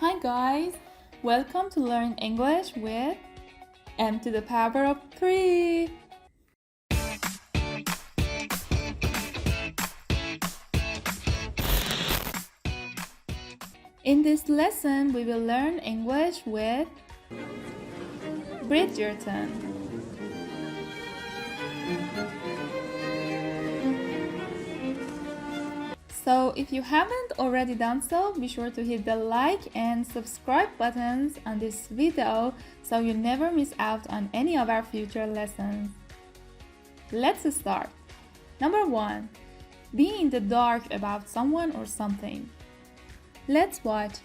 Hi guys, welcome to Learn English with m to the power of 3. In this lesson, we will learn English with Bridgerton. So if you haven't already done so, be sure to hit the like and subscribe buttons on this video so you never miss out on any of our future lessons. Let's start. Number 1. Be in the dark about someone or something. Let's watch.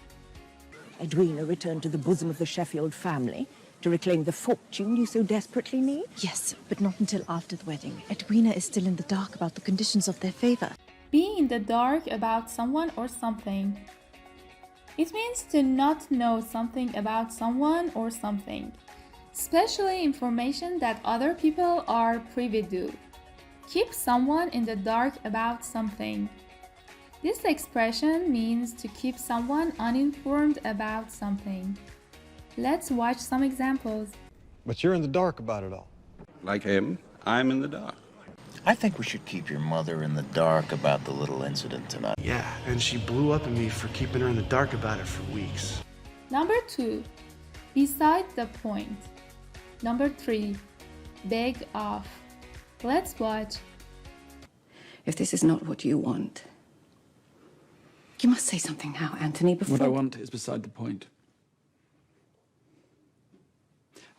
Edwina returned to the bosom of the Sheffield family to reclaim the fortune you so desperately need? Yes, but not until after the wedding. Edwina is still in the dark about the conditions of their favor. Be in the dark about someone or something. It means to not know something about someone or something, especially information that other people are privy to. Keep someone in the dark about something. This expression means to keep someone uninformed about something. Let's watch some examples. But you're in the dark about it all. Like him, I'm in the dark. I think we should keep your mother in the dark about the little incident tonight. Yeah, and she blew up at me for keeping her in the dark about it for weeks. Number 2. Beside the point. Number 3. Beg off. Let's watch. If this is not what you want, you must say something now, Anthony, before... What I want is beside the point.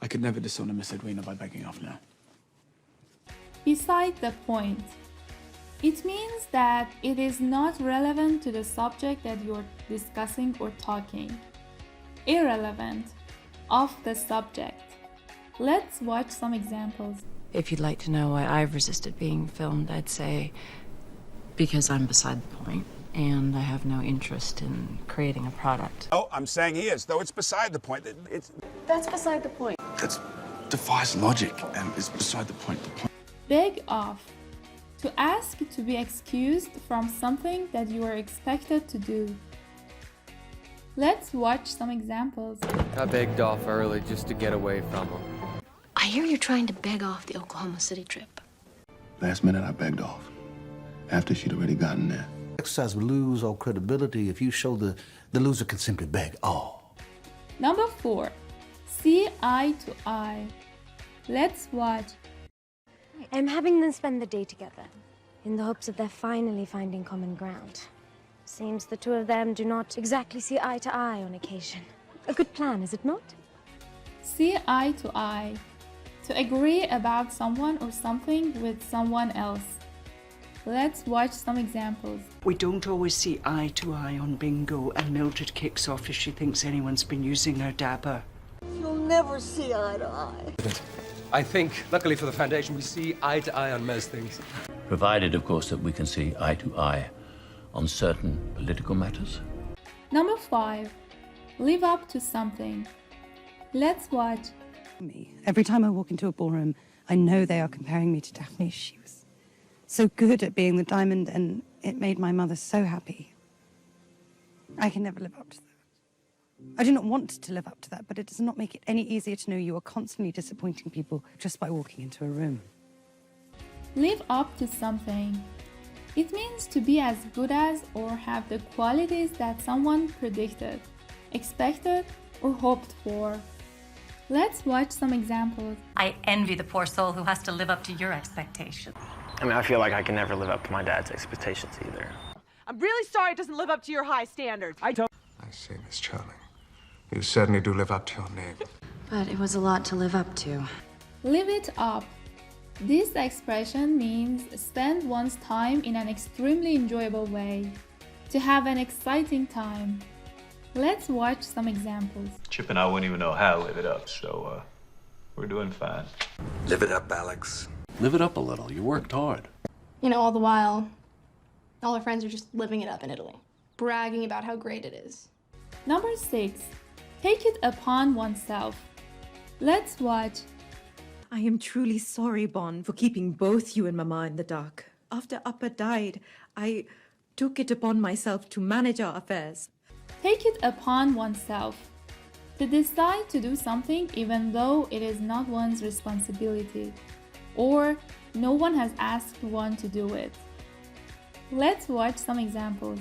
I could never dishonor Miss Edwina by begging off now. Beside the point. It means that it is not relevant to the subject that you're discussing or talking. Irrelevant. Off the subject. Let's watch some examples. If you'd like to know why I've resisted being filmed, I'd say because I'm beside the point and I have no interest in creating a product. Oh, I'm saying he is, though it's beside the point. That's beside the point. That defies logic and is beside the point. Beg off. To ask to be excused from something that you are expected to do. Let's watch some examples. I begged off early just to get away from him. I hear you're trying to beg off the Oklahoma City trip. Last minute, I begged off. After she'd already gotten there. Exercise will lose all credibility if you show the loser can simply beg all. Number 4. See eye to eye. Let's watch. I'm having them spend the day together, in the hopes of their finally finding common ground. Seems the two of them do not exactly see eye to eye on occasion. A good plan, is it not? See eye to eye. To agree about someone or something with someone else. Let's watch some examples. We don't always see eye to eye on bingo, and Mildred kicks off if she thinks anyone's been using her dapper. You'll never see eye to eye. I think, luckily for the Foundation, we see eye to eye on most things. Provided, of course, that we can see eye to eye on certain political matters. Number 5. Live up to something. Let's watch. Every time I walk into a ballroom, I know they are comparing me to Daphne. She was so good at being the diamond, and it made my mother so happy. I can never live up to that. I do not want to live up to that, but it does not make it any easier to know you are constantly disappointing people just by walking into a room. Live up to something. It means to be as good as or have the qualities that someone predicted, expected, or hoped for. Let's watch some examples. I envy the poor soul who has to live up to your expectations. I mean, I feel like I can never live up to my dad's expectations either. I'm really sorry it doesn't live up to your high standards. I say, Miss Charlie, you certainly do live up to your name. But it was a lot to live up to. Live it up. This expression means spend one's time in an extremely enjoyable way. To have an exciting time. Let's watch some examples. Chip and I wouldn't even know how to live it up, so we're doing fine. Live it up, Alex. Live it up a little. You worked hard. You know, all the while, all our friends are just living it up in Italy, bragging about how great it is. Number 6. Take it upon oneself. Let's watch. I am truly sorry, Bon, for keeping both you and Mama in the dark. After Appa died, I took it upon myself to manage our affairs. Take it upon oneself to decide to do something even though it is not one's responsibility, or no one has asked one to do it. Let's watch some examples.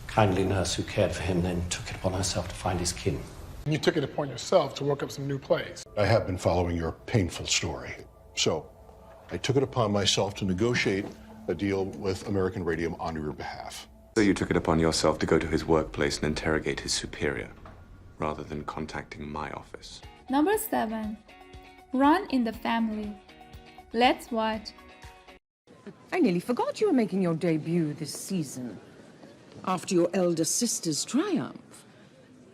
Kindly nurse who cared for him then took it upon herself to find his kin. You took it upon yourself to work up some new plays. I have been following your painful story. So, I took it upon myself to negotiate a deal with American Radium on your behalf. So you took it upon yourself to go to his workplace and interrogate his superior, rather than contacting my office. Number 7. Run in the family. Let's watch. I nearly forgot you were making your debut this season. After your elder sister's triumph,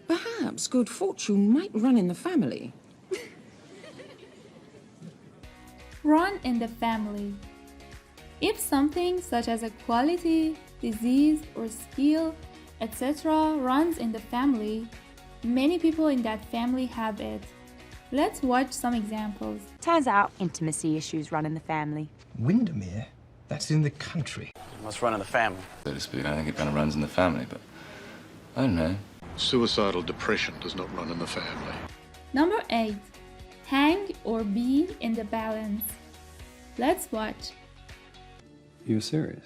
perhaps good fortune might run in the family. Run in the family. If something such as a quality, disease, or skill, etc. runs in the family, many people in that family have it. Let's watch some examples. Turns out intimacy issues run in the family. Windermere? That's in the country. Must run in the family. So to speak, I think it kind of runs in the family, but I don't know. Suicidal depression does not run in the family. Number 8. Hang or be in the balance. Let's watch. You're serious?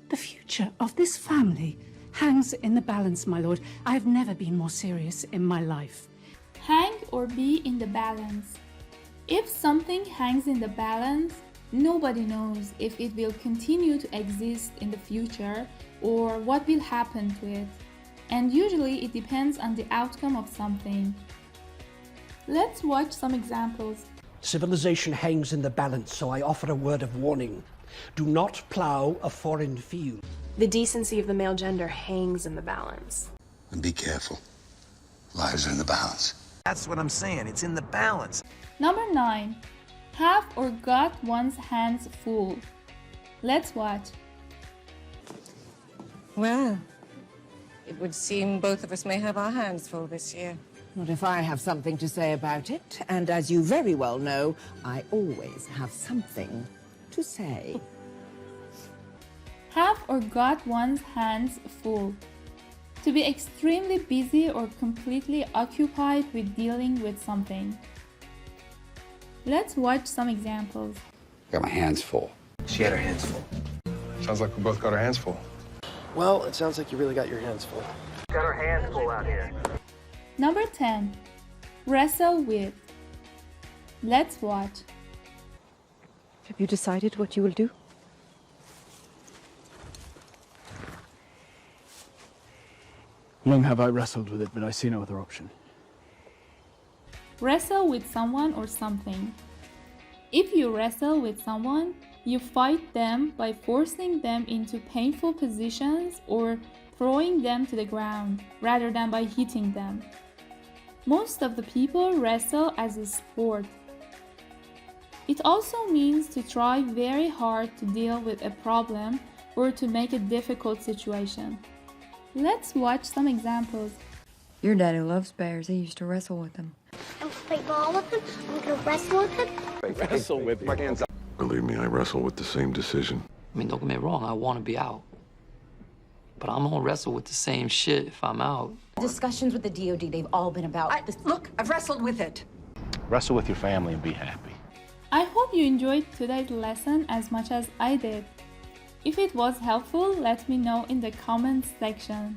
The future of this family hangs in the balance, my lord. I have never been more serious in my life. Hang or be in the balance. If something hangs in the balance, nobody knows if it will continue to exist in the future or what will happen to it. And usually it depends on the outcome of something. Let's watch some examples. Civilization hangs in the balance, so I offer a word of warning. Do not plow a foreign field. The decency of the male gender hangs in the balance. And be careful. Lives are in the balance. That's what I'm saying. It's in the balance. Number 9. Have or got one's hands full. Let's watch. Well, it would seem both of us may have our hands full this year. Not if I have something to say about it, and as you very well know, I always have something to say. Have or got one's hands full. To be extremely busy or completely occupied with dealing with something. Let's watch some examples. Got my hands full. She had her hands full. Sounds like we both got our hands full. Well, it sounds like you really got your hands full. Got her hands full out here. Number 10. Wrestle with. Let's watch. Have you decided what you will do? Long have I wrestled with it, but I see no other option. Wrestle with someone or something. If you wrestle with someone, you fight them by forcing them into painful positions or throwing them to the ground, rather than by hitting them. Most of the people wrestle as a sport. It also means to try very hard to deal with a problem or to make a difficult situation. Let's watch some examples. Your daddy loves bears. He used to wrestle with them. I'm gonna play ball with him. I'm gonna wrestle with him. Wrestle with my hands up. Believe me, I wrestle with the same decision. I mean, don't get me wrong. I want to be out. But I'm gonna wrestle with the same shit if I'm out. Discussions with the DOD, they've all been about... Look, I've wrestled with it. Wrestle with your family and be happy. I hope you enjoyed today's lesson as much as I did. If it was helpful, let me know in the comments section.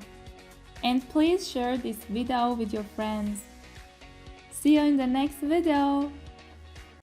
And please share this video with your friends. See you in the next video.